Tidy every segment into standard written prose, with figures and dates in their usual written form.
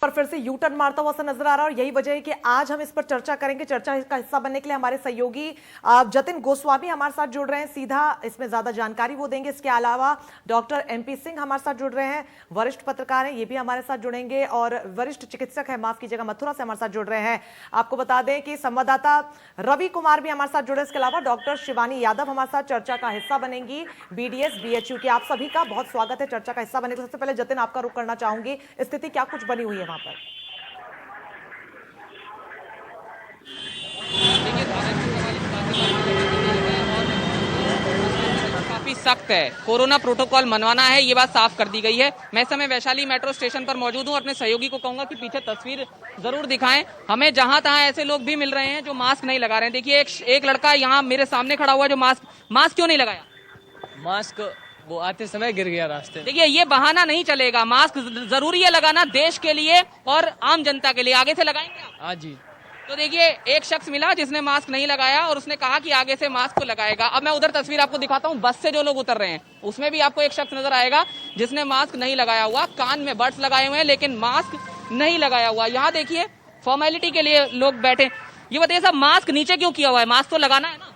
पर फिर से यू टर्न मारता हुआ सा नजर आ रहा है और यही वजह है कि आज हम इस पर चर्चा करेंगे। चर्चा का हिस्सा बनने के लिए हमारे सहयोगी जतिन गोस्वामी हमारे साथ जुड़ रहे हैं, सीधा इसमें ज्यादा जानकारी वो देंगे। इसके अलावा डॉक्टर MP सिंह हमारे साथ जुड़ रहे हैं, वरिष्ठ पत्रकार हैं, ये भी हमारे साथ जुड़ेंगे और वरिष्ठ चिकित्सक है, माफ कीजिएगा, मथुरा से हमारे साथ जुड़ रहे हैं। आपको बता दें कि संवाददाता रवि कुमार भी हमारे साथ जुड़े। इसके अलावा डॉक्टर शिवानी यादव हमारे साथ चर्चा का हिस्सा बनेंगी, BDS BHU की। आप सभी का बहुत स्वागत है चर्चा का हिस्सा बने। तो सबसे पहले जतिन आपका रुख करना चाहूंगी, स्थिति क्या कुछ बनी हुई है वहां पर? काफी सख्त है, कोरोना प्रोटोकॉल मनवाना है, ये बात साफ कर दी गई है। मैं इस समय वैशाली मेट्रो स्टेशन पर मौजूद हूँ। अपने सहयोगी को कहूंगा कि पीछे तस्वीर जरूर दिखाएं। हमें जहां तहां ऐसे लोग भी मिल रहे हैं जो मास्क नहीं लगा रहे हैं। देखिए एक लड़का यहाँ मेरे सामने खड़ा हुआ है जो मास्क क्यों नहीं लगाया? मास्क वो आते समय गिर गया रास्ते। देखिए ये बहाना नहीं चलेगा, मास्क जरूरी है लगाना देश के लिए और आम जनता के लिए। आगे से लगाएंगे आप? हाँ जी। तो देखिए एक शख्स मिला जिसने मास्क नहीं लगाया और उसने कहा कि आगे से मास्क को लगाएगा। अब मैं उधर तस्वीर आपको दिखाता हूँ, बस से जो लोग उतर रहे हैं उसमें भी आपको एक शख्स नजर आएगा जिसने मास्क नहीं लगाया हुआ, कान में बड्स लगाए हुए हैं लेकिन मास्क नहीं लगाया हुआ। यहाँ देखिए फॉर्मेलिटी के लिए लोग बैठे। ये बताइए साहब, मास्क नीचे क्यों किया हुआ है? मास्क तो लगाना है ना।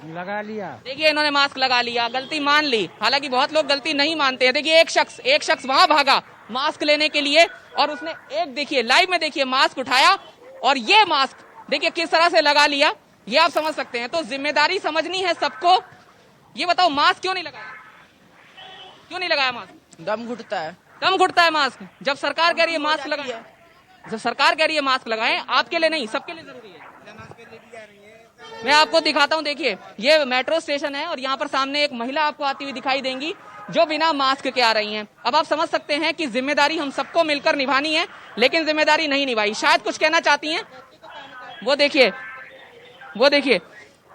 लगा लिया। देखिए इन्होंने मास्क लगा लिया, गलती मान ली। हालांकि बहुत लोग गलती नहीं मानते हैं। देखिए एक शख्स वहां भागा मास्क लेने के लिए और उसने देखिए लाइव में देखिए मास्क उठाया और ये मास्क देखिए किस तरह से लगा लिया, ये आप समझ सकते हैं। तो जिम्मेदारी समझनी है सबको। ये बताओ मास्क क्यों नहीं लगाया? क्यों नहीं लगाया मास्क? दम घुटता है। दम घुटता है मास्क। जब सरकार कह रही है मास्क लगाए, जब सरकार कह रही है मास्क लगाएं, आपके लिए नहीं सबके लिए जरूरी है। मैं आपको दिखाता हूं, देखिए ये मेट्रो स्टेशन है और यहाँ पर सामने एक महिला आपको आती हुई दिखाई देंगी जो बिना मास्क के आ रही हैं। अब आप समझ सकते हैं कि जिम्मेदारी हम सबको मिलकर निभानी है, लेकिन जिम्मेदारी नहीं निभाई। शायद कुछ कहना चाहती हैं, वो देखिए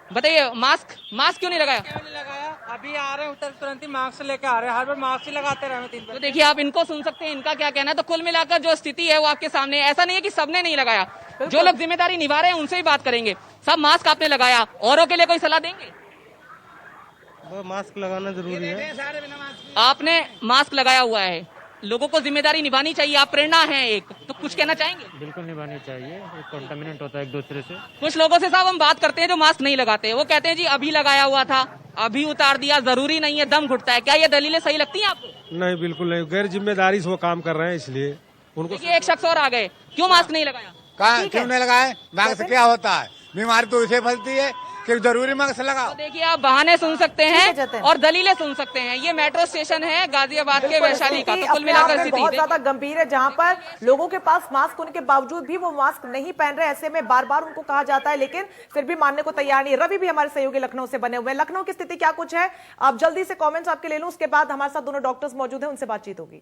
बताइए मास्क क्यों नहीं लगाया? अभी आ रहे हैं उतर तुरंत ही मास्क लेके आ रहे हैं, हर बार मास्क ही लगाते रहे। तो देखिए आप इनको सुन सकते हैं, इनका क्या कहना है। तो कुल मिलाकर जो स्थिति है वो आपके सामने है। ऐसा नहीं है कि सबने नहीं लगाया, जो लोग जिम्मेदारी निभा रहे हैं उनसे ही बात करेंगे। सब मास्क आपने लगाया, औरों के लिए कोई सलाह देंगे? मास्क लगाना जरूरी है। आपने मास्क लगाया हुआ है, लोगों को जिम्मेदारी निभानी चाहिए, आप प्रेरणा हैं एक, तो कुछ कहना चाहेंगे? बिल्कुल निभानी चाहिए, कंटामिनेंट होता है एक दूसरे से। कुछ लोगों से साहब हम बात करते हैं जो मास्क नहीं लगाते, वो कहते हैं जी अभी लगाया हुआ था, अभी उतार दिया, जरूरी नहीं है, दम घुटता है। क्या ये दलीलें सही लगती हैं आपको? नहीं, बिल्कुल नहीं, गैर जिम्मेदारी से वो काम कर रहे हैं, इसलिए उनको। देखिए एक शख्स और आ गए, क्यों मास्क नहीं लगाया? क्यों नहीं लगाए? मास्क से क्या होता है? बीमारी तो उसे फैलती है कि जरूरी मास्क लगाओ। तो देखिए आप बहाने सुन सकते हैं और दलीलें सुन सकते हैं। ये मेट्रो स्टेशन है गाजियाबाद के वैशाली का। तो कुल मिलाकर स्थिति बहुत ज्यादा गंभीर है, जहां पर लोगों के पास मास्क होने के बावजूद भी वो मास्क नहीं पहन रहे। ऐसे में बार बार उनको कहा जाता है लेकिन फिर भी मानने को तैयार नहीं। रवि भी हमारे सहयोगी लखनऊ से बने हुए हैं, लखनऊ की स्थिति क्या कुछ है? आप जल्दी से कॉमेंट्स आपके ले लूं, उसके बाद हमारे साथ दोनों डॉक्टर्स मौजूद है, उनसे बातचीत होगी।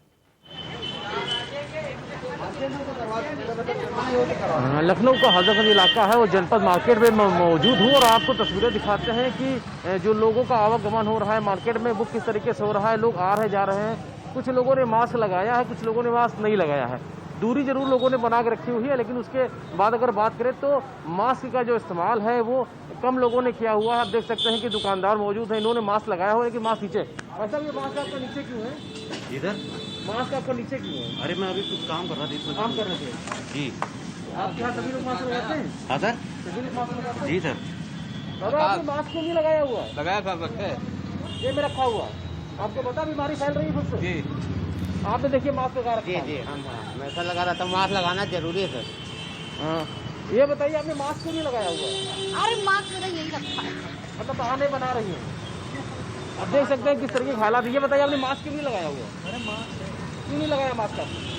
लखनऊ का हजरतगंज इलाका है, वो जनपद मार्केट में मौजूद हूँ और आपको तस्वीरें दिखाते हैं कि जो लोगों का आवागमन हो रहा है मार्केट में वो किस तरीके से हो रहा है। लोग आ रहे जा रहे हैं, कुछ लोगों ने मास्क लगाया है, कुछ लोगों ने मास्क नहीं लगाया है। दूरी जरूर लोगों ने बना के रखी हुई है, लेकिन उसके बाद अगर बात करें तो मास्क का जो इस्तेमाल है वो कम लोगों ने किया हुआ है। आप देख सकते हैं कि दुकानदार मौजूद है, इन्होंने मास्क लगाया हुआ है कि मास्क नीचे। ऐसा ये मास्क आपका नीचे क्यों है? इधर मास्क आपका नीचे क्यों है? अरे मैं अभी कुछ काम कर रहा था। काम कर रहे थे जी। आपके यहाँ सभी लोग मास्क लगाते हैं? हाँ सर। सभी लोग मास्क लगाते हैं? जी सर। दादा आपने मास्क क्यों नहीं लगाया हुआ? लगाया कर रखे ये में रखा हुआ, आपको पता बीमारी फैल रही है खुद से। जी। आपने देखिए मास्क लगा रखा है। जी हम हमेशा लगा रहा था, मास्क लगाना जरूरी है सर। हाँ, ये बताइए आपने मास्क क्यों नहीं लगाया हुआ? अरे मास्क मेरा यही रखा है। मतलब बहाने बना रही है। अब देख सकते हैं किस तरीके के हालात। ये बताइए आपने मास्क क्यों नहीं लगाया हुआ? अरे मास्क क्यों नहीं लगाया मास्क आपने?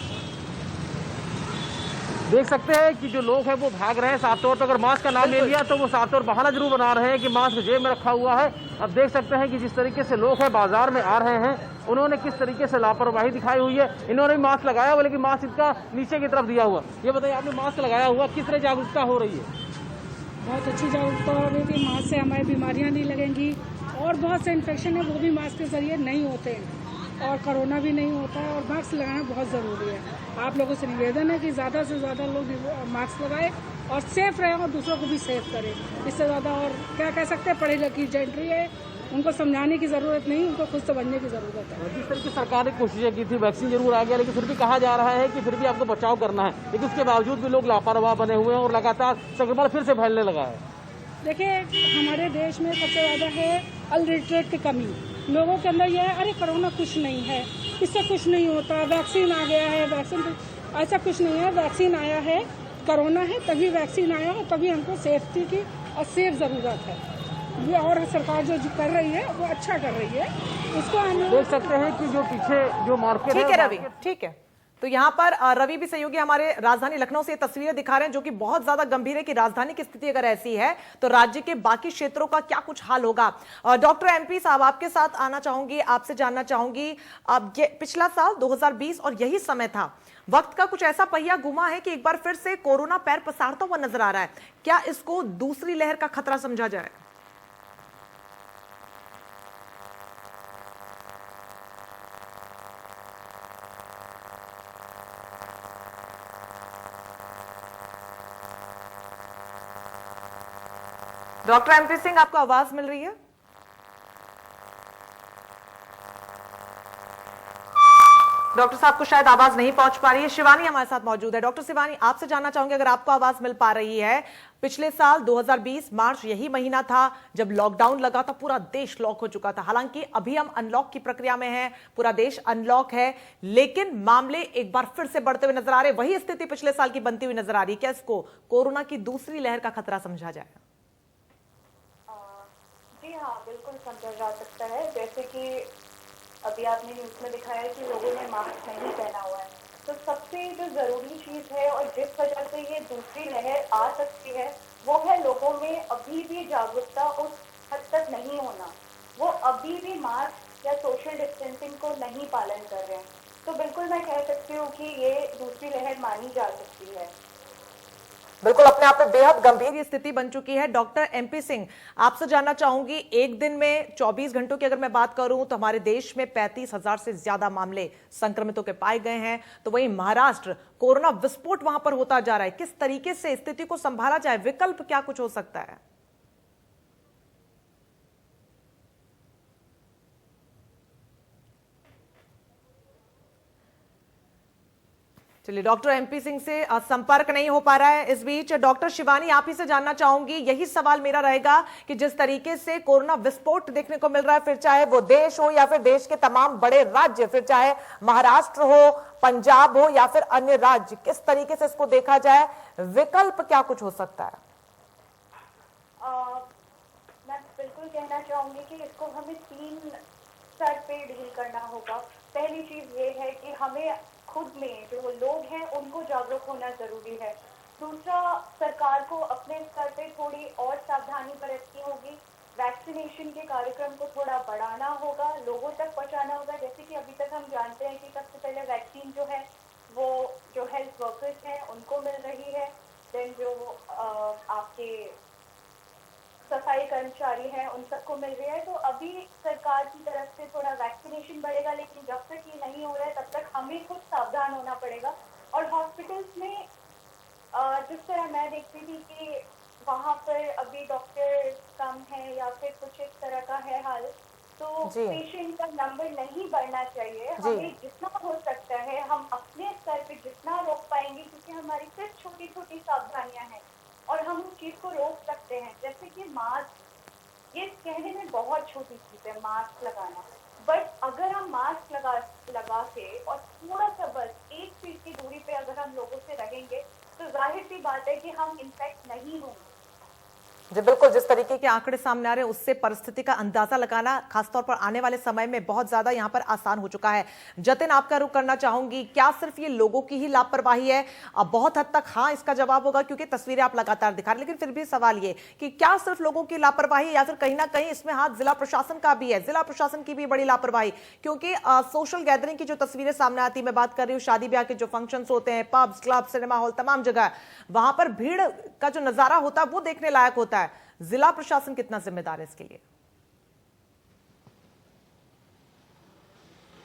देख सकते हैं कि जो लोग हैं वो भाग रहे हैं। साफ तौर पर अगर मास्क का नाम ले लिया तो वो साफ तौर बहाना जरूर बना रहे हैं कि मास्क जेब में रखा हुआ है। अब देख सकते हैं कि जिस तरीके से लोग हैं बाजार में आ रहे हैं, उन्होंने किस तरीके से लापरवाही दिखाई हुई है। इन्होंने भी मास्क लगाया हुआ लेकिन मास्क इसका नीचे की तरफ दिया हुआ। ये बताइए आपने मास्क लगाया हुआ, किस तरह जागरूकता हो रही है? बहुत अच्छी जागरूकता हो रही थी। मास्क से हमारी बीमारियां नहीं लगेंगी और बहुत से इन्फेक्शन है वो भी मास्क के जरिए नहीं होते हैं और कोरोना भी नहीं होता है और मास्क लगाना बहुत ज़रूरी है। आप लोगों से निवेदन है कि ज़्यादा से ज़्यादा लोग मास्क लगाएं और सेफ रहें और दूसरों को भी सेफ करें। इससे ज़्यादा और क्या कह सकते हैं, पढ़ी लिखी जनरेशन है उनको समझाने की ज़रूरत नहीं, उनको खुद समझने की ज़रूरत है। जिस तरीके सरकार ने कोशिशें की थी, वैक्सीन जरूर आ गया, लेकिन फिर भी कहा जा रहा है कि फिर भी आपको बचाव करना है, लेकिन उसके बावजूद भी लोग लापरवाह बने हुए हैं और लगातार संक्रमण फिर से फैलने लगा है। देखिए, हमारे देश में सबसे ज़्यादा है अलिटरेट की कमी। लोगों के अंदर यह है, अरे कोरोना कुछ नहीं है, इससे कुछ नहीं होता, वैक्सीन आ गया है, वैक्सीन, ऐसा कुछ नहीं है। वैक्सीन आया है, कोरोना है तभी वैक्सीन आया और तभी हमको सेफ्टी की और सेफ ज़रूरत है। ये और सरकार जो कर रही है वो अच्छा कर रही है, इसको हम देख सकते हैं कि जो पीछे जो मार्केट ठीक है रवि, ठीक है। तो यहाँ पर रवि भी सहयोगी हमारे राजधानी लखनऊ से तस्वीरें दिखा रहे हैं, जो कि बहुत ज्यादा गंभीर है कि राजधानी की स्थिति अगर ऐसी है तो राज्य के बाकी क्षेत्रों का क्या कुछ हाल होगा। डॉक्टर एमपी साहब, आपके साथ आना चाहूंगी, आपसे जानना चाहूंगी, अब ये पिछला साल 2020 और यही समय था, वक्त का कुछ ऐसा पहिया घुमा है कि एक बार फिर से कोरोना पैर पसारता हुआ नजर आ रहा है। क्या इसको दूसरी लहर का खतरा समझा जाए? डॉक्टर एमपी सिंह, आपको आवाज मिल रही है? डॉक्टर साहब को शायद आवाज नहीं पहुंच पा रही है। शिवानी हमारे साथ मौजूद है। डॉक्टर शिवानी, आपसे जानना चाहूंगी अगर आपको आवाज मिल पा रही है। पिछले साल 2020 मार्च यही महीना था जब लॉकडाउन लगा था, पूरा देश लॉक हो चुका था। हालांकि अभी हम अनलॉक की प्रक्रिया में हैं, पूरा देश अनलॉक है, लेकिन मामले एक बार फिर से बढ़ते हुए नजर आ रहे। वही स्थिति पिछले साल की बनती हुई नजर आ रही है। क्या इसको कोरोना की दूसरी लहर का खतरा समझा जाए? जी हाँ, बिल्कुल समझा जा सकता है। जैसे कि अभी आपने न्यूज़ में दिखाया कि लोगों ने मास्क नहीं पहना हुआ है, तो सबसे जो ज़रूरी चीज़ है और जिस वजह से ये दूसरी लहर आ सकती है वो है लोगों में अभी भी जागरूकता उस हद तक नहीं होना। वो अभी भी मास्क या सोशल डिस्टेंसिंग को नहीं पालन कर रहे हैं। तो बिल्कुल मैं कह सकती हूँ कि ये दूसरी लहर मानी जा सकती है। बिल्कुल, अपने आप में बेहद गंभीर ये स्थिति बन चुकी है। डॉक्टर एमपी सिंह, आपसे जानना चाहूंगी, एक दिन में 24 घंटों की अगर मैं बात करूं तो हमारे देश में 35,000 से ज्यादा मामले संक्रमितों के पाए गए हैं। तो वहीं महाराष्ट्र, कोरोना विस्फोट वहां पर होता जा रहा है। किस तरीके से स्थिति को संभाला जाए? विकल्प क्या कुछ हो सकता है? चलिए, डॉक्टर एमपी सिंह से संपर्क नहीं हो पा रहा है। इस बीच डॉक्टर शिवानी, आप ही से जानना चाहूंगी, यही सवाल मेरा रहेगा कि जिस तरीके से कोरोना विस्फोट देखने को मिल रहा है, फिर चाहे वो देश हो या फिर देश के तमाम बड़े राज्य, फिर चाहे महाराष्ट्र हो, पंजाब हो या फिर अन्य राज्य, किस तरीके से इसको देखा जाए? विकल्प क्या कुछ हो सकता है? मैं बिल्कुल कहना चाहूंगी कि इसको हमें 3 स्तर पे डील करना होगा। पहली चीज ये है कि हमें खुद में जो लोग हैं उनको जागरूक होना जरूरी है। दूसरा, सरकार को अपने स्तर पे थोड़ी और सावधानी बरतनी होगी। वैक्सीनेशन के कार्यक्रम को थोड़ा बढ़ाना होगा, लोगों तक पहुंचाना होगा। जैसे कि अभी तक हम जानते हैं कि सबसे पहले वैक्सीन जो है वो जो हेल्थ वर्कर्स हैं उनको मिल रही है, देन जो आपके सफाई कर्मचारी हैं उन सबको मिल रही है। तो अभी सरकार की तरफ से थोड़ा वैक्सीनेशन बढ़ेगा, लेकिन जब तक ये नहीं हो रहा है तब तक हमें खुद सावधान होना पड़ेगा। और हॉस्पिटल्स में जिस तरह मैं देखती थी कि वहाँ पर अभी डॉक्टर कम है या फिर कुछ इस तरह का है हाल, तो पेशेंट का नंबर नहीं बढ़ना चाहिए। हमें जितना हो सकता है हम अपने स्तर पे जितना रोक पाएंगे, क्योंकि हमारी सिर्फ छोटी छोटी सावधानियां हैं और हम उस चीज को रोक सकते हैं। जैसे कि मास्क, ये कहने में बहुत छोटी चीज है मास्क लगाना, बट अगर हम मास्क लगा के और थोड़ा सा बस 1 फीट की दूरी पे अगर हम लोगों से रहेंगे तो जाहिर सी बात है कि हम इन्फेक्ट नहीं होंगे। जी बिल्कुल, जिस तरीके के आंकड़े सामने आ रहे हैं उससे परिस्थिति का अंदाजा लगाना खासतौर पर आने वाले समय में बहुत ज्यादा यहां पर आसान हो चुका है। जतिन, आपका रुख करना चाहूंगी, क्या सिर्फ ये लोगों की ही लापरवाही है? अब बहुत हद तक हाँ इसका जवाब होगा क्योंकि तस्वीरें आप लगातार दिखा रहे हैं, लेकिन फिर भी सवाल ये कि क्या सिर्फ लोगों की लापरवाही है या फिर कहीं ना कहीं इसमें हाथ जिला प्रशासन का भी है? जिला प्रशासन की भी बड़ी लापरवाही, क्योंकि सोशल गैदरिंग की जो तस्वीरें सामने आती है, मैं बात कर रही हूँ शादी ब्याह के जो फंक्शंस होते हैं, पब्स, क्लब, सिनेमा हॉल, तमाम जगह वहां पर भीड़ का जो नजारा होता है वो देखने लायक होता है। जिला प्रशासन कितना जिम्मेदार है इसके लिए?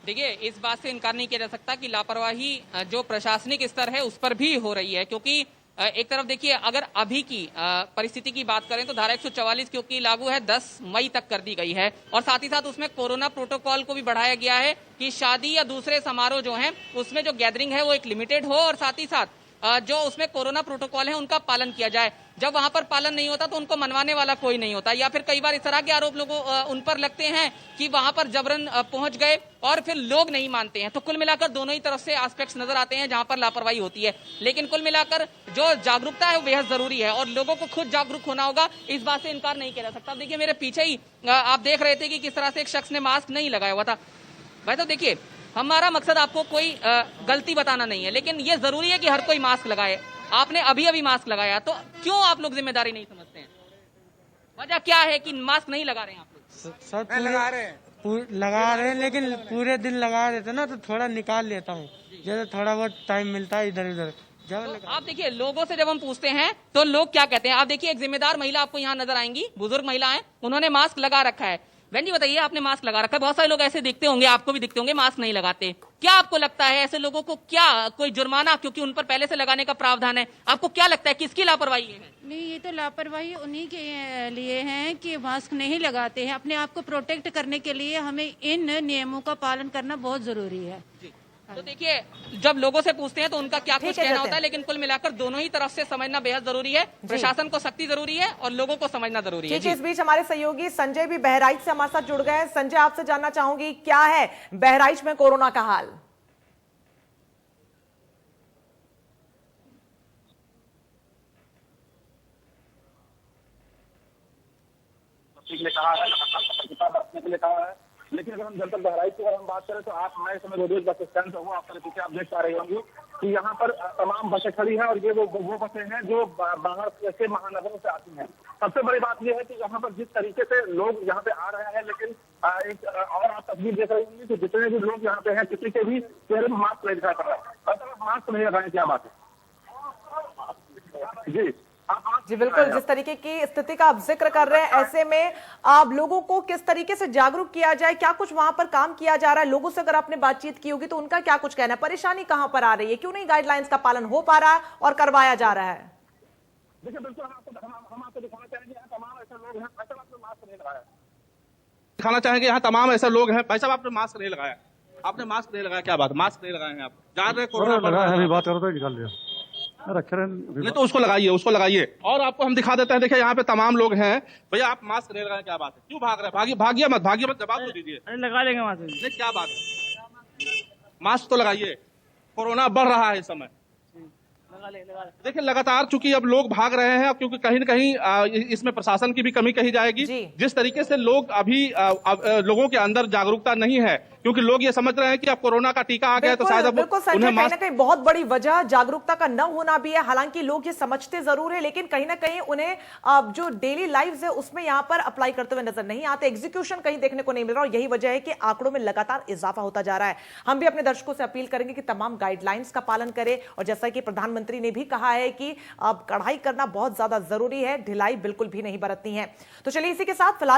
देखिए, इस बात से इनकार नहीं किया जा सकता कि लापरवाही जो प्रशासनिक स्तर है उस पर भी हो रही है, क्योंकि एक तरफ देखिए, अगर अभी की परिस्थिति की बात करें तो धारा 144 क्योंकि लागू है 10 मई तक कर दी गई है, और साथ ही साथ उसमें कोरोना प्रोटोकॉल को भी बढ़ाया गया है कि शादी या दूसरे समारोह जो हैं उसमें जो गैदरिंग है वो एक लिमिटेड हो, और साथ ही साथ जो उसमें कोरोना प्रोटोकॉल है उनका पालन किया जाए। जब वहां पर पालन नहीं होता तो उनको मनवाने वाला कोई नहीं होता, या फिर कई बार इस तरह के आरोप लोगों उन पर लगते हैं कि वहां पर जबरन पहुंच गए और फिर लोग नहीं मानते हैं। तो कुल मिलाकर दोनों ही तरफ से एस्पेक्ट्स नजर आते हैं जहां पर लापरवाही होती है, लेकिन कुल मिलाकर जो जागरूकता है वो बेहद जरूरी है और लोगों को खुद जागरूक होना होगा, इस बात से इनकार नहीं किया जा सकता। देखिए मेरे पीछे ही आप देख रहे थे कि किस तरह से एक शख्स ने मास्क नहीं लगाया हुआ था। भाई तो देखिए, हमारा मकसद आपको कोई गलती बताना नहीं है, लेकिन ये जरूरी है कि हर कोई मास्क लगाए। आपने अभी मास्क लगाया, तो क्यों आप लोग जिम्मेदारी नहीं समझते हैं? वजह क्या है कि मास्क नहीं लगा रहे हैं आप लोग? सर लगा रहे हैं लेकिन पूरे दिन लगा रहे थे ना, तो थोड़ा निकाल लेता हूँ, जैसे थोड़ा बहुत टाइम मिलता है इधर उधर। तो आप देखिए, लोगों से जब हम पूछते हैं तो लोग क्या कहते हैं। आप देखिए, एक जिम्मेदार महिला आपको यहाँ नजर आएंगी, बुजुर्ग महिला है, उन्होंने मास्क लगा रखा है। बहन जी बताइए, आपने मास्क लगा रखा है, बहुत सारे लोग ऐसे दिखते होंगे, आपको भी दिखते होंगे मास्क नहीं लगाते। क्या आपको लगता है ऐसे लोगों को क्या कोई जुर्माना, क्योंकि उन पर पहले से लगाने का प्रावधान है, आपको क्या लगता है किसकी लापरवाही है? नहीं, ये तो लापरवाही उन्हीं के लिए है कि मास्क नहीं लगाते हैं। अपने आप को प्रोटेक्ट करने के लिए हमें इन नियमों का पालन करना बहुत जरूरी है। तो देखिए, जब लोगों से पूछते हैं तो उनका क्या कुछ कहना होता है, लेकिन कुल मिलाकर दोनों ही तरफ से समझना बेहद जरूरी है। प्रशासन को सख्ती जरूरी है और लोगों को समझना जरूरी है। इस बीच हमारे सहयोगी संजय भी बहराइच से हमारे साथ जुड़ गए हैं। संजय, आपसे जानना चाहूंगी, क्या है बहराइच में कोरोना का हाल? कहा है, लेकिन अगर हम जनपद बहराइच की अगर हम बात करें तो आप मैं इस समय रोडवेज बस स्टैंड पर हूँ। आपके पीछे आप देख पा रहे होंगे कि यहाँ पर तमाम बसें खड़ी हैं और ये वो बसें हैं जो बाहर से महानगरों से आती हैं। सबसे बड़ी बात यह है कि यहाँ पर जिस तरीके से लोग यहाँ पे आ रहे हैं, लेकिन एक और आप तस्वीर देख रहे होंगे कि जितने भी लोग यहाँ पे हैं किसी के भी चेहरे में मास्क नहीं दिखाई पड़ रहा है। अगर मास्क नहीं लगाए क्या बात है जी? जी बिल्कुल, जिस तरीके की स्थिति का आप जिक्र कर रहे हैं, ऐसे में आप लोगों को किस तरीके से जागरूक किया जाए, क्या कुछ वहां पर काम किया जा रहा है? लोगों से अगर आपने बातचीत की होगी तो उनका क्या कुछ कहना है? परेशानी कहां पर आ रही है, क्यों नहीं गाइडलाइंस का पालन हो पा रहा है और करवाया जा रहा है? देखिए बिल्कुल, हम आपको दिखाना चाहेंगे यहाँ तमाम ऐसे लोग हैं, भाई साहब आपने मास्क नहीं लगाया। दिखाना चाहेंगे यहाँ तमाम ऐसे लोग हैं, भाई साहब आपने मास्क नहीं लगाया, आपने मास्क नहीं लगाया, क्या बात? मास्क नहीं लगाए हैं आप, जान रहे कोरोना बात करो निकाल लिया नहीं तो उसको लगाइए, उसको लगाइए। और आपको हम दिखा देते हैं, देखिए यहाँ पे तमाम लोग हैं, भैया आप मास्क नहीं लगाए, क्या बात है? क्यों भाग रहे हैं? भागिए मत, जवाब तो दीजिए। लगा लेंगे मास्क। नहीं क्या बात है, मास्क तो लगाइए, कोरोना बढ़ रहा है इस समय। देखिए लगातार चूंकि अब लोग भाग रहे हैं, क्योंकि कहीं न कहीं इसमें प्रशासन की भी कमी कही जाएगी। जिस तरीके से लोग अभी लोगों के अंदर जागरूकता नहीं है, क्योंकि लोग ये समझ रहे हैं कि अब कोरोना का टीका आ गया तो शायद अब बिल्कुल संजय, कहीं ना कहीं बहुत बड़ी वजह जागरूकता का न होना भी है। हालांकि लोग ये समझते जरूर है, लेकिन कहीं ना कहीं उन्हें जो डेली लाइफ है उसमें यहाँ पर अप्लाई करते हुए नजर नहीं आते, एग्जीक्यूशन कहीं देखने को नहीं मिल रहा, और यही वजह है कि आंकड़ों में लगातार इजाफा होता जा रहा है। हम भी अपने दर्शकों से अपील करेंगे कि तमाम गाइडलाइंस का पालन करें, और जैसा कि प्रधानमंत्री ने भी कहा है कि अब कड़ाई करना बहुत ज्यादा जरूरी है, ढिलाई बिल्कुल भी नहीं बरतनी है। तो चलिए इसी के साथ फिलहाल